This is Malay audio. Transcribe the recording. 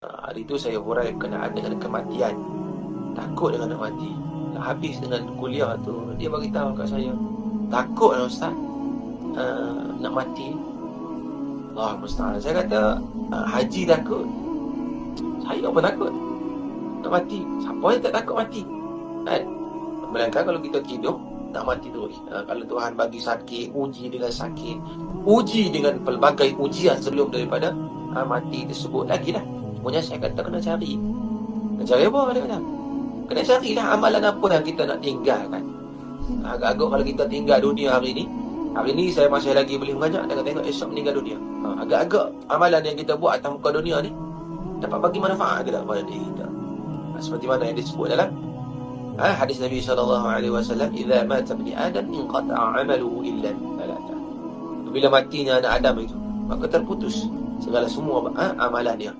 Hari tu saya hurai berkenaan dengan kematian. Takut dengan nak mati. Habis dengan kuliah tu, dia bagi tahu kat saya, takut lah Ustaz nak mati. Allah musta'an. Saya kata, haji takut, saya pun takut nak mati. Siapa yang tak takut mati kan? Melainkan kalau kita tidur nak mati terus. Kalau Tuhan bagi sakit, uji dengan sakit, uji dengan pelbagai ujian sebelum daripada mati tersebut lagi dah. Semuanya saya kata kena cari. Nak cari apa dia kata? Kena carilah amalan apa yang kita nak tinggalkan. Agak-agak kalau kita tinggal dunia hari ni saya masih lagi boleh mengajar, tengok esok meninggal dunia. Agak-agak amalan yang kita buat atas muka dunia ni dapat bagi manfaat ke tak pada diri kita? Seperti mana yang disebut dalam hadis Nabi SAW, "Idza mata ibni Adam inqata'a 'amaluhu illa thalatha." Bila matinya anak Adam itu, maka terputus segala semua amalan dia.